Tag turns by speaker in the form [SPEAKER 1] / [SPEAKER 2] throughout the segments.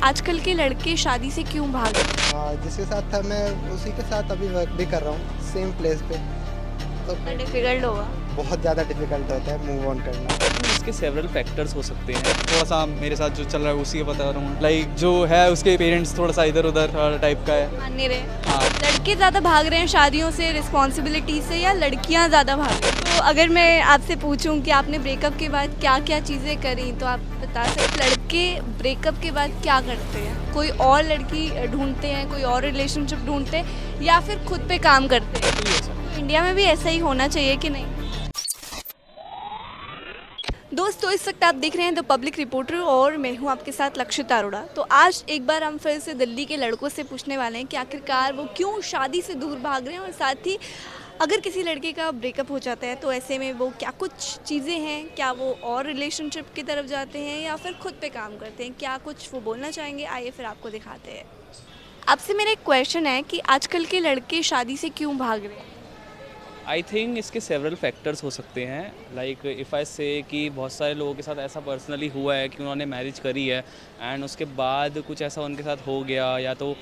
[SPEAKER 1] आजकल के लड़के शादी से क्यों भाग रहे हैं?
[SPEAKER 2] जिसके साथ था मैं उसी के साथ अभी वर्क भी कर रहा हूँ सेम प्लेस पे, तो
[SPEAKER 1] इतना डिफिकल्ट होगा।
[SPEAKER 2] बहुत ज़्यादा डिफिकल्ट होता है मूव ऑन करना।
[SPEAKER 3] इसके सेवरल फैक्टर्स हो सकते हैं।
[SPEAKER 4] थोड़ा सा मेरे साथ जो चल रहा है उसी का बता रहा हूँ। लाइक जो है उसके पेरेंट्स थोड़ा सा इधर उधर टाइप का है।
[SPEAKER 1] मान नहीं रहे।
[SPEAKER 4] हाँ।
[SPEAKER 1] लड़के ज़्यादा भाग रहे हैं शादियों से, रिस्पॉन्सिबिलिटी से, या लड़कियां ज़्यादा भाग रही हैं? तो अगर मैं आपसे पूछूं कि आपने ब्रेकअप के बाद क्या क्या चीज़ें करी, तो आप बता सकते लड़के ब्रेकअप के बाद क्या करते हैं? कोई और लड़की ढूंढते हैं, कोई और रिलेशनशिप ढूंढते हैं, या फिर खुद पे काम करते हैं? तो इंडिया में भी ऐसा ही होना चाहिए कि नहीं? दोस्तों, इस वक्त आप देख रहे हैं द पब्लिक रिपोर्टर और मैं हूं आपके साथ लक्षिता अरोड़ा। तो आज एक बार हम फिर से दिल्ली के लड़कों से पूछने वाले हैं कि आखिरकार वो क्यों शादी से दूर भाग रहे हैं, और साथ ही अगर किसी लड़के का ब्रेकअप हो जाता है तो ऐसे में वो क्या कुछ चीज़ें हैं, क्या वो और रिलेशनशिप की तरफ जाते हैं या फिर खुद पे काम करते हैं, क्या कुछ वो बोलना चाहेंगे। आइए फिर आपको दिखाते हैं। आपसे मेरा एक क्वेश्चन है कि आजकल के लड़के शादी से क्यों भाग रहे हैं?
[SPEAKER 3] आई थिंक इसके सेवरल फैक्टर्स हो सकते हैं। लाइक इफ़ आई से कि बहुत सारे लोगों के साथ ऐसा पर्सनली हुआ है कि उन्होंने मैरिज करी है एंड उसके बाद कुछ ऐसा उनके साथ हो गया, या तो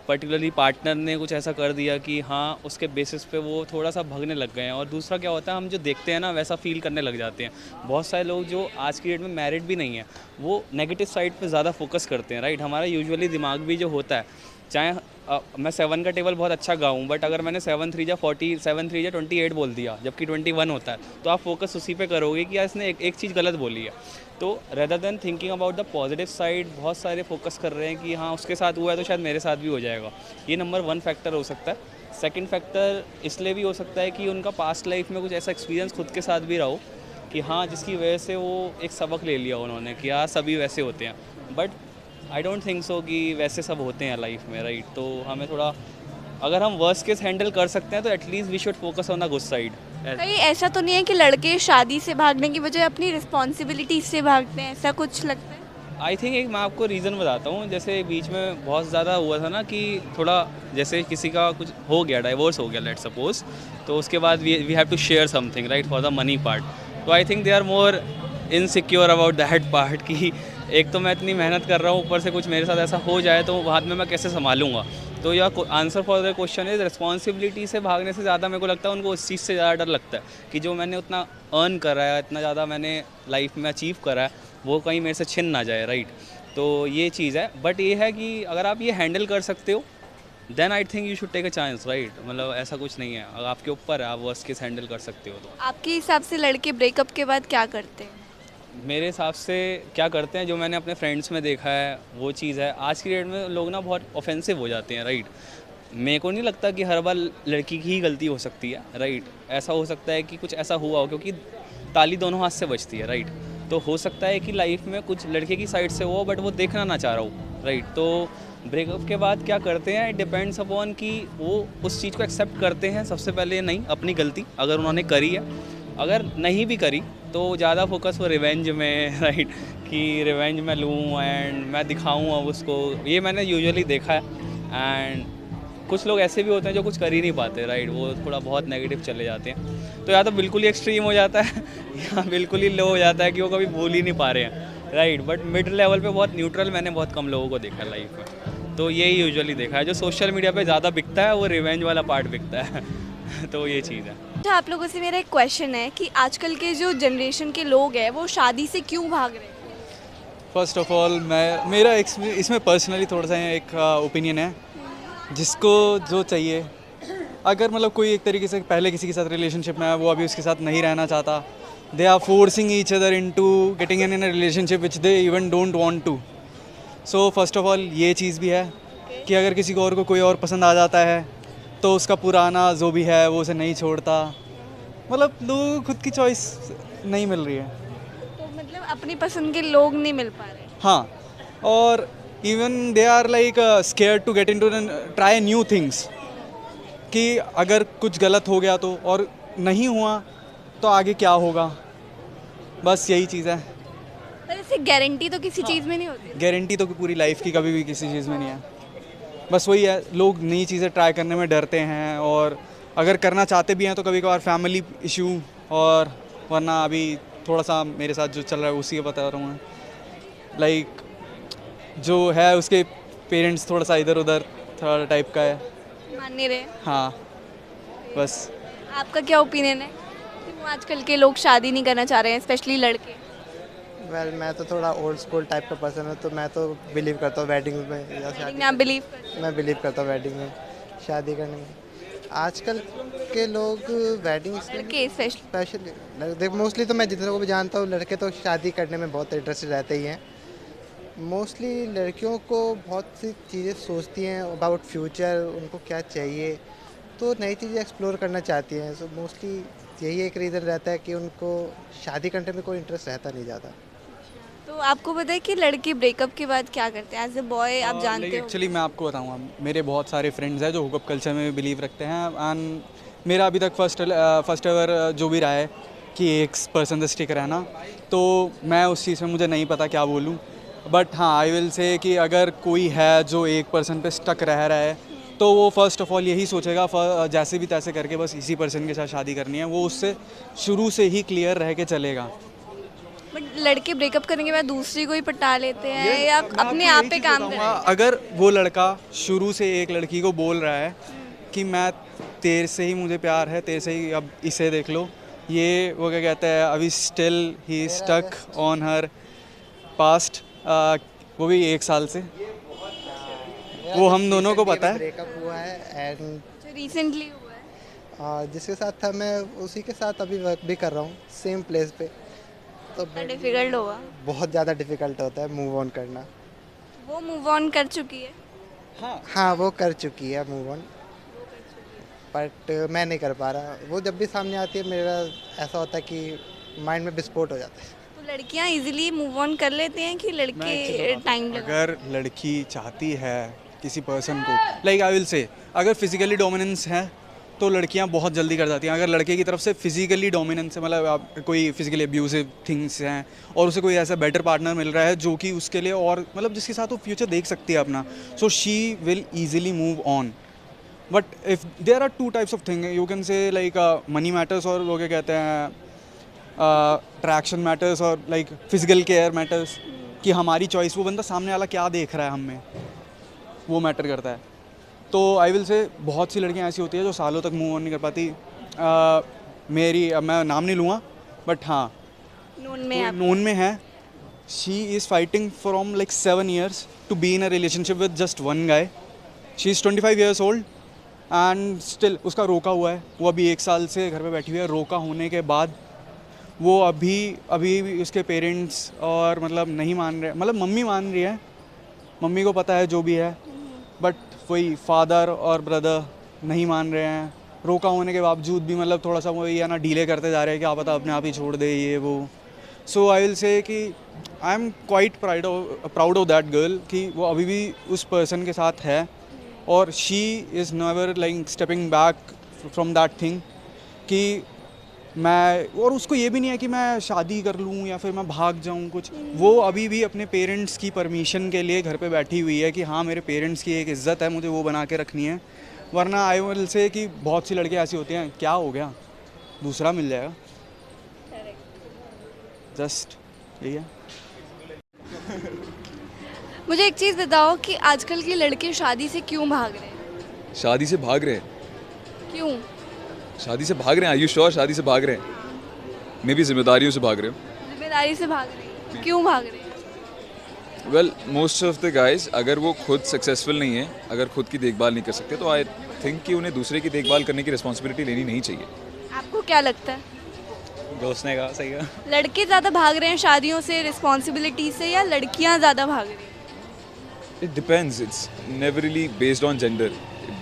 [SPEAKER 3] पर्टिकुलरली पार्टनर ने कुछ ऐसा कर दिया कि हाँ उसके बेसिस पे वो थोड़ा सा भगने लग गए हैं। और दूसरा क्या होता है, हम जो देखते हैं ना वैसा फील करने लग जाते हैं। बहुत सारे लोग जो आज की डेट में मैरिड भी नहीं है वो नेगेटिव साइड पे ज़्यादा फोकस करते हैं, राइट। हमारा यूजुअली दिमाग भी जो होता है, चाहे मैं 7 का टेबल बहुत अच्छा गाऊँ, बट अगर मैंने 7 3 जा 40 7 3 जा 28 बोल दिया जबकि 21 होता है, तो आप फोकस उसी पे करोगे कि यार इसने एक चीज़ गलत बोली है। तो rather than thinking about the positive side, बहुत सारे फोकस कर रहे हैं कि हाँ उसके साथ हुआ है तो शायद मेरे साथ भी हो जाएगा। ये नंबर 1 फैक्टर हो सकता है। सेकंड फैक्टर इसलिए भी हो सकता है कि उनका पास्ट लाइफ में कुछ ऐसा एक्सपीरियंस खुद के साथ भी रहा हो कि हाँ जिसकी वजह से वो एक सबक ले लिया उन्होंने कि हाँ सभी वैसे होते हैं। But I don't think so कि वैसे सब होते हैं लाइफ में, राइट। तो हमें थोड़ा, अगर हम वर्स्ट केस हैंडल कर सकते हैं तो at least we should focus on the good side.
[SPEAKER 1] कहीं ऐसा तो नहीं है कि लड़के शादी से भागने की बजाय अपनी रिस्पॉन्सिबिलिटी से भागते हैं, ऐसा कुछ लगता है?
[SPEAKER 3] आई थिंक एक मैं आपको रीज़न बताता हूँ। जैसे बीच में बहुत ज़्यादा हुआ था ना कि थोड़ा जैसे किसी का कुछ हो गया, डाइवोर्स हो गया लेट्स सपोज, तो उसके बाद we have to share something, right, for the money part. तो I think they are more insecure about that part कि एक तो मैं इतनी मेहनत कर रहा हूँ, ऊपर से कुछ मेरे साथ ऐसा हो जाए तो बाद में मैं कैसे संभालूंगा। तो यह answer for the question is responsibility से भागने से ज़्यादा मेरे को लगता है उनको उस चीज़ से ज़्यादा डर लगता है कि जो मैंने उतना अर्न करा है, इतना ज़्यादा मैंने लाइफ में अचीव करा है, वो कहीं मेरे से छिन ना जाए, राइट। तो ये चीज़ है। बट ये है कि अगर आप ये हैंडल कर सकते हो then I think you should take a chance, right. मतलब ऐसा कुछ नहीं है, अगर आपके ऊपर है, आप वर्स्ट केस हैंडल कर सकते हो। तो
[SPEAKER 1] आपके हिसाब से लड़के ब्रेकअप के बाद क्या करते हैं?
[SPEAKER 3] मेरे हिसाब से क्या करते हैं, जो मैंने अपने फ्रेंड्स में देखा है वो चीज़ है, आज की डेट में लोग ना बहुत ऑफेंसिव हो जाते हैं, राइट। मेरे को नहीं लगता कि हर बार लड़की की ही गलती हो सकती है, राइट। ऐसा हो सकता है कि कुछ ऐसा हुआ हो, क्योंकि ताली दोनों हाथ से बजती है, राइट। तो हो सकता है कि लाइफ में कुछ लड़के की साइड से हो बट वो देखना ना चाह रहा हो, राइट। तो ब्रेकअप के बाद क्या करते हैं, इट डिपेंड्स अपॉन कि वो उस चीज़ को एक्सेप्ट करते हैं सबसे पहले, नहीं अपनी गलती अगर उन्होंने करी है। अगर नहीं भी करी तो ज़्यादा फोकस वो रिवेंज में, राइट, कि रिवेंज मैं लूँ एंड मैं दिखाऊँ अब उसको। ये मैंने यूजुअली देखा है। एंड कुछ लोग ऐसे भी होते हैं जो कुछ कर ही नहीं पाते, राइट, वो थोड़ा बहुत नेगेटिव चले जाते हैं। तो या तो बिल्कुल ही एक्सट्रीम हो जाता है या बिल्कुल ही लो हो जाता है कि वो कभी भूल ही नहीं पा रहे हैं, राइट। बट मिड लेवल पे बहुत न्यूट्रल मैंने बहुत कम लोगों को देखा है लाइफ में। तो यही यूजुअली देखा है। जो सोशल मीडिया पे ज़्यादा बिकता है वो रिवेंज वाला पार्ट बिकता है तो ये चीज़ है।
[SPEAKER 1] अच्छा, आप लोगों से मेरा एक क्वेश्चन है कि आजकल के जो जनरेशन के लोग हैं वो शादी से क्यों भाग रहे हैं?
[SPEAKER 4] फर्स्ट ऑफ ऑल मेरा इसमें पर्सनली थोड़ा सा एक ओपिनियन है। जिसको जो चाहिए, अगर मतलब कोई एक तरीके से पहले किसी के साथ रिलेशनशिप में है, वो अभी उसके साथ नहीं रहना चाहता, they are forcing each other into getting in a relationship which they even don't want to. So first of all ये चीज़ भी है कि अगर किसी को और को कोई और पसंद आ जाता है तो उसका पुराना जो भी है वो उसे नहीं छोड़ता। मतलब लोगों को खुद की चॉइस नहीं मिल रही है।
[SPEAKER 1] तो मतलब अपनी पसंद के लोग नहीं मिल पा रहे।
[SPEAKER 4] हाँ, और even they are like scared to get into try new things, कि अगर कुछ गलत हो गया तो, और नहीं हुआ तो आगे क्या होगा। बस यही चीज़ है।
[SPEAKER 1] पर इससे गारंटी तो किसी चीज़ में नहीं होती।
[SPEAKER 4] गारंटी तो पूरी लाइफ की कभी भी किसी चीज़ में नहीं है। बस वही है, लोग नई चीज़ें ट्राई करने में डरते हैं, और अगर करना चाहते भी हैं तो कभी कभार फैमिली इशू, और वरना अभी थोड़ा सा मेरे साथ जो चल रहा है उसी का बता रहा हूँ मैं। लाइक जो है उसके पेरेंट्स थोड़ा सा इधर उधर थोड़ा टाइप का है।
[SPEAKER 1] मान नहीं रहे।
[SPEAKER 4] हाँ बस।
[SPEAKER 1] आपका क्या ओपिनियन है क्यों आजकल के लोग शादी नहीं करना चाह रहे हैं, स्पेशली लड़के?
[SPEAKER 2] वेल मैं तो थोड़ा ओल्ड स्कूल टाइप का पर्सन हूँ, तो मैं तो बिलीव करता हूँ वेडिंग में या
[SPEAKER 1] वेडिंग
[SPEAKER 2] शादी।
[SPEAKER 1] में आप बिलीव करते हैं?
[SPEAKER 2] मैं बिलीव करता हूँ वेडिंग में, शादी करने में। आजकल के लोग वेडिंग
[SPEAKER 1] लड़के स्पेशली।
[SPEAKER 2] स्पेशली देख, मोस्टली तो मैं जितने को भी जानता हूँ लड़के तो शादी करने में बहुत इंटरेस्टेड रहते ही हैं। मोस्टली लड़कियों को बहुत सी चीज़ें सोचती हैं अबाउट फ्यूचर, उनको क्या चाहिए, तो नई चीज़ें एक्सप्लोर करना चाहती हैं। सो मोस्टली यही एक रीज़न रहता है कि उनको शादी करने में कोई इंटरेस्ट रहता नहीं ज़्यादा।
[SPEAKER 1] तो आपको पता है कि लड़के ब्रेकअप के बाद क्या करते हैं? एज ए बॉय आप जानते हो।
[SPEAKER 4] एक्चुअली मैं आपको बताऊंगा, मेरे बहुत सारे फ्रेंड्स हैं जो हुकअप कल्चर में बिलीव रखते हैं, एंड मेरा अभी तक फर्स्ट एवर जो भी रहा है कि एक पर्सन से स्टिक रहना, तो मैं उस चीज़ में मुझे नहीं पता क्या बोलूँ। बट हाँ, आई विल से कि अगर कोई है जो एक पर्सन पे स्टक रह रहा है तो वो फर्स्ट ऑफ ऑल यही सोचेगा जैसे भी तैसे करके बस इसी पर्सन के साथ शादी करनी है, वो उससे शुरू से ही क्लियर रह के चलेगा।
[SPEAKER 1] बट लड़के ब्रेकअप करने के बाद दूसरी को ही पटा लेते हैं या
[SPEAKER 4] मैं आपको
[SPEAKER 1] अपने आप
[SPEAKER 4] यही
[SPEAKER 1] पे
[SPEAKER 4] चीज़
[SPEAKER 1] काम
[SPEAKER 4] बताऊंगा,
[SPEAKER 1] करें?
[SPEAKER 4] अगर वो लड़का शुरू से एक लड़की को बोल रहा है कि मैं तेरे से ही मुझे प्यार है, तेरे से ही, अब इसे देख लो, ये वो क्या कहता है, अभी स्टिल ही स्टक ऑन हर पास्ट, वो भी 1 साल से, वो हम दोनों को पता है।
[SPEAKER 2] ब्रेकअप हुआ है एंड
[SPEAKER 1] जो रिसेंटली हुआ है।
[SPEAKER 2] जिसके साथ था मैं उसी के साथ अभी वर्क भी कर रहा हूँ सेम प्लेस पे, तो
[SPEAKER 1] डिफिकल्ट होगा।
[SPEAKER 2] बहुत ज़्यादा डिफ़िकल्ट होता है मूव ऑन करना।
[SPEAKER 1] वो मूव ऑन कर चुकी है।
[SPEAKER 2] हाँ वो कर चुकी है मूव ऑन, बट मैं नहीं कर पा रहा। वो जब भी सामने आती है मेरा ऐसा होता है कि माइंड में विस्फोट हो जाता है।
[SPEAKER 1] तो लड़कियां इजीली मूव ऑन कर लेते हैं कि लड़के टाइम लगा?
[SPEAKER 4] अगर लड़की चाहती है किसी पर्सन को, लाइक आई विल से, अगर फिजिकली डोमिनेंस है तो लड़कियां बहुत जल्दी कर जाती हैं। अगर लड़के की तरफ से फिजिकली डोमिनेंस है, मतलब आप कोई फिजिकली अब्यूसिव थिंग्स हैं और उसे कोई ऐसा बेटर पार्टनर मिल रहा है जो कि उसके लिए और मतलब जिसके साथ वो फ्यूचर देख सकती है अपना, so she will easily move on. But if there are 2 types of thing, you can say like money matters, और वो क्या कहते हैं अट्रैक्शन मैटर्स, और लाइक फिजिकल केयर मैटर्स, कि हमारी चॉइस, वो बंदा सामने वाला क्या देख रहा है हमें, वो मैटर करता है। तो आई विल से बहुत सी लड़कियां ऐसी होती है जो सालों तक मूव ऑन नहीं कर पाती। अब मैं नाम नहीं लूँगा, बट हाँ
[SPEAKER 1] नोन में आप?
[SPEAKER 4] नोन में है, she is fighting from like 7 years to be in a relationship with just one guy. She is 25 years old and still उसका रोका हुआ है। वो अभी 1 साल से घर पे बैठी हुई है। रोका होने के बाद वो अभी भी उसके पेरेंट्स और मतलब नहीं मान रहे, मतलब मम्मी मान रही है, मम्मी को पता है जो भी है, बट वही फादर और ब्रदर नहीं मान रहे हैं। रोका होने के बावजूद भी मतलब थोड़ा सा वही है ना, डीले करते जा रहे हैं कि आप पता अपने आप ही छोड़ दे ये वो। सो आई विल से कि I am quite proud of that girl कि वो अभी भी उस पर्सन के साथ है, और she is never like stepping back from that thing कि मैं, और उसको ये भी नहीं है कि मैं शादी कर लूँ या फिर मैं भाग जाऊँ कुछ। वो अभी भी अपने पेरेंट्स की परमिशन के लिए घर पे बैठी हुई है कि हाँ मेरे पेरेंट्स की एक इज़्ज़त है, मुझे वो बना के रखनी है। वरना आई विल से कि बहुत सी लड़कियाँ ऐसी होती हैं, क्या हो गया, दूसरा मिल जाएगा, जस्ट यही है।
[SPEAKER 1] मुझे एक चीज़ बताओ कि आजकल के लड़के शादी से क्यों भाग रहे हैं?
[SPEAKER 5] शादी से भाग रहे हैं?
[SPEAKER 1] क्यों?
[SPEAKER 5] शादी से भाग रहे हैं? आर यू श्योर शादी से भाग रहे हैं? मे भी जिम्मेदारियों से भाग रहे हो।
[SPEAKER 1] जिम्मेदारी से भाग रहे हैं? क्यों भाग रहे हैं?
[SPEAKER 5] Well most of the guys, अगर वो खुद सक्सेसफुल नहीं है, अगर खुद की देखभाल नहीं कर सकते, तो आई थिंक कि उन्हें दूसरे की देखभाल करने की रिस्पॉन्सिबिलिटी लेनी नहीं चाहिए।
[SPEAKER 1] आपको क्या लगता है?
[SPEAKER 3] दोस्त ने कहा सही कहा।
[SPEAKER 1] लड़के ज़्यादा भाग रहे हैं शादियों से, रिस्पॉन्सिबिलिटी से, या लड़कियां ज़्यादा भाग रही हैं?
[SPEAKER 5] It depends, it's never really based on gender,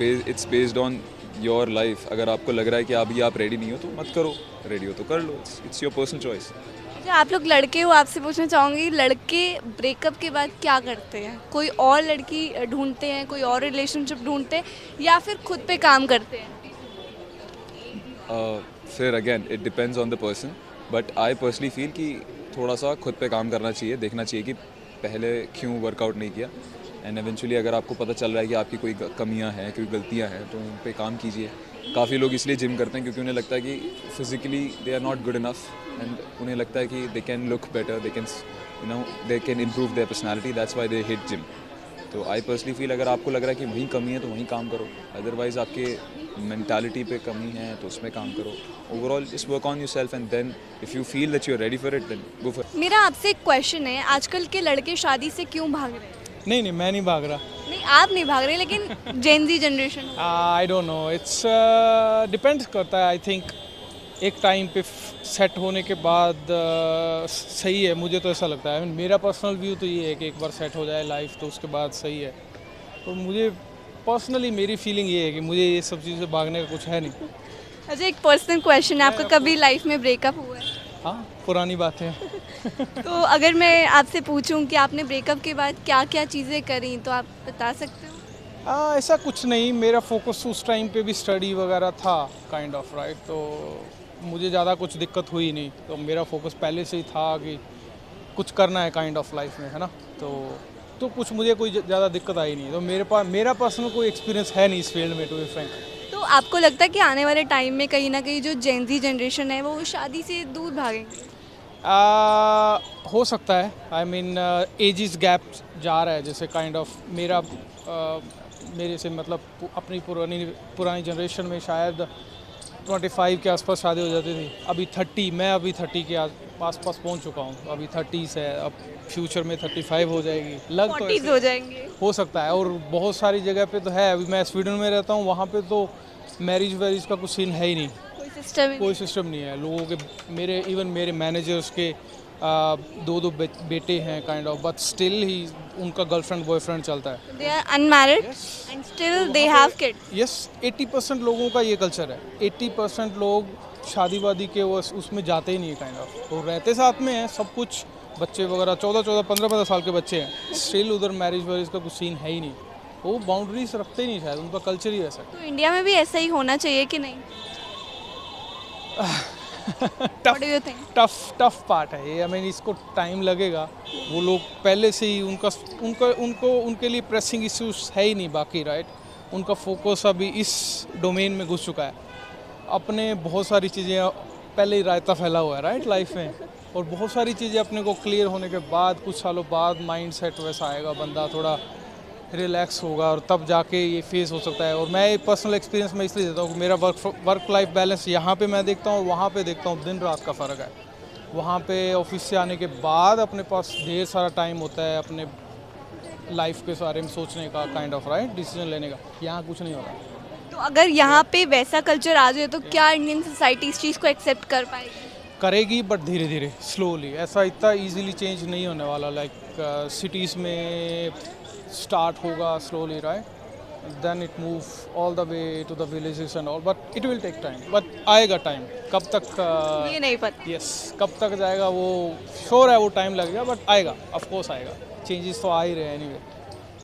[SPEAKER 5] it's based on your life. अगर आपको लग रहा है कि अभी आप रेडी नहीं हो तो मत करो, रेडी हो तो कर लो, इट्स योर पर्सनल चॉइस।
[SPEAKER 1] अच्छा, आप लोग लड़के हो, आपसे पूछना चाहूँगी, लड़के ब्रेकअप के बाद क्या करते हैं? कोई और लड़की ढूंढते हैं, कोई और रिलेशनशिप ढूंढते हैं, या फिर खुद पे काम करते हैं?
[SPEAKER 5] फिर again it depends on the person, but I personally feel कि थोड़ा सा खुद पे काम करना चाहिए, देखना चाहिए कि पहले क्यों वर्कआउट नहीं किया, एंड एवेंचुअली अगर आपको पता चल रहा है कि आपकी कोई कमियां हैं, कोई गलतियां हैं, तो उन पे काम कीजिए। काफ़ी लोग इसलिए जिम करते हैं क्योंकि उन्हें लगता है कि physically they are not good enough, and उन्हें लगता है कि they can look better, they can you know they can improve their personality, that's why they hit gym. तो आई पर्सनली फील अगर आपको लग रहा है कि वहीं कमी है तो वहीं काम करो, अदरवाइज आपके मेंटालिटी पे कमी है तो उसमें काम करो. Overall just work on yourself and then if you feel that you are ready for it then go for.
[SPEAKER 1] मेरा आपसे एक क्वेश्चन है, आजकल के लड़के शादी से क्यों भाग रहे हैं?
[SPEAKER 4] नहीं नहीं, मैं नहीं भाग रहा.
[SPEAKER 1] नहीं, आप नहीं भाग रहे, लेकिन Gen Z generation
[SPEAKER 4] I don't know, it's depends करता है. आई थिंक एक टाइम पे सेट होने के बाद सही है, मुझे तो ऐसा लगता है. मेरा पर्सनल व्यू तो ये है कि एक बार सेट हो जाए लाइफ तो उसके बाद सही है. तो मुझे पर्सनली मेरी फीलिंग ये है कि मुझे ये सब चीज़ें भागने का कुछ है नहीं.
[SPEAKER 1] अच्छा, एक पर्सनल क्वेश्चन है, आपका कभी लाइफ में ब्रेकअप हुआ है?
[SPEAKER 4] हाँ, पुरानी बात है.
[SPEAKER 1] तो अगर मैं आपसे पूछूं कि आपने ब्रेकअप के बाद क्या क्या चीज़ें करी तो आप बता सकते हो?
[SPEAKER 4] ऐसा कुछ नहीं, मेरा फोकस उस टाइम पे भी स्टडी वगैरह था काइंड ऑफ राइट. तो मुझे ज़्यादा कुछ दिक्कत हुई नहीं. तो मेरा फोकस पहले से ही था कि कुछ करना है काइंड ऑफ लाइफ में, है ना. तो कुछ मुझे कोई ज़्यादा दिक्कत आई नहीं. तो मेरा पर्सनल कोई एक्सपीरियंस है नहीं इस फील्ड में, टू बी फ्रैंक.
[SPEAKER 1] तो आपको लगता है कि आने वाले टाइम में कहीं ना कहीं जो जेन जी जनरेशन है वो शादी से दूर भागेंगे?
[SPEAKER 4] हो सकता है. आई मीन एजिस गैप जा रहा है, जैसे काइंड ऑफ मेरे से मतलब अपनी पुरानी जनरेशन में शायद 25 के आसपास शादी हो जाती थी. अभी 30, मैं अभी 30 के आसपास पहुंच चुका हूं. अभी 30 है, अब फ्यूचर में 35 हो जाएगी. लग तो
[SPEAKER 1] 40s हो जाएंगे.
[SPEAKER 4] हो सकता है. और बहुत सारी जगह पे तो है. अभी मैं स्वीडन में रहता हूं, वहाँ पे तो मैरिज वैरिज का कुछ सीन है ही नहीं. कोई सिस्टम नहीं है लोगों के. मेरे मैनेजर्स के 2 बेटे हैं काइंड ऑफ, बट स्टिल ही उनका गर्लफ्रेंड बॉयफ्रेंड चलता है.
[SPEAKER 1] They are unmarried and still they have kids.
[SPEAKER 4] Yes, 80% लोगों का ये कल्चर है. 80% लोग शादी वादी के वो उसमें जाते ही नहीं काइंड ऑफ. तो रहते साथ में हैं सब कुछ, बच्चे वगैरह 14, 15 साल के बच्चे हैं, स्टिल उधर मैरिज वैरिज का कुछ सीन है ही नहीं. वो बाउंड्रीज रखते ही नहीं, शायद उनका कल्चर ही ऐसा है.
[SPEAKER 1] तो इंडिया में भी ऐसा ही होना चाहिए कि नहीं?
[SPEAKER 4] टफ पार्ट है ये. आई मीन इसको टाइम लगेगा. वो लोग पहले से ही उनके लिए प्रेसिंग इश्यूज है ही नहीं बाकी, राइट. उनका फोकस अभी इस डोमेन में घुस चुका है. अपने बहुत सारी चीज़ें पहले ही रायता फैला हुआ है, राइट, लाइफ में. और बहुत सारी चीज़ें अपने को क्लियर होने के बाद कुछ सालों बाद माइंड सेट वैसा आएगा, बंदा थोड़ा रिलैक्स होगा और तब जाके ये फेस हो सकता है. और मैं पर्सनल एक्सपीरियंस में इसलिए देता हूँ कि मेरा वर्क लाइफ बैलेंस यहाँ पे मैं देखता हूँ और वहाँ पे देखता हूँ, दिन रात का फ़र्क है. वहाँ पे ऑफिस से आने के बाद अपने पास ढेर सारा टाइम होता है अपने लाइफ के बारे में सोचने का, काइंड ऑफ राइट, डिसीजन लेने का. यहाँ कुछ नहीं होता.
[SPEAKER 1] तो अगर यहाँ पे वैसा कल्चर आ जाए तो क्या इंडियन सोसाइटी इस चीज़ को एक्सेप्ट कर पाएगी?
[SPEAKER 4] करेगी, बट धीरे धीरे, स्लोली. ऐसा इतना इजीली चेंज नहीं होने वाला. लाइक सिटीज़ में स्टार्ट होगा slowly, right, then it move all the way to the villages and all, but it will take time. But आएगा टाइम. कब तक
[SPEAKER 1] ये नहीं पता.
[SPEAKER 4] यस, कब तक जाएगा वो श्योर है, वो टाइम लगेगा, बट आएगा, ऑफ कोर्स आएगा. चेंजेस तो आ ही रहे हैं एनीवे.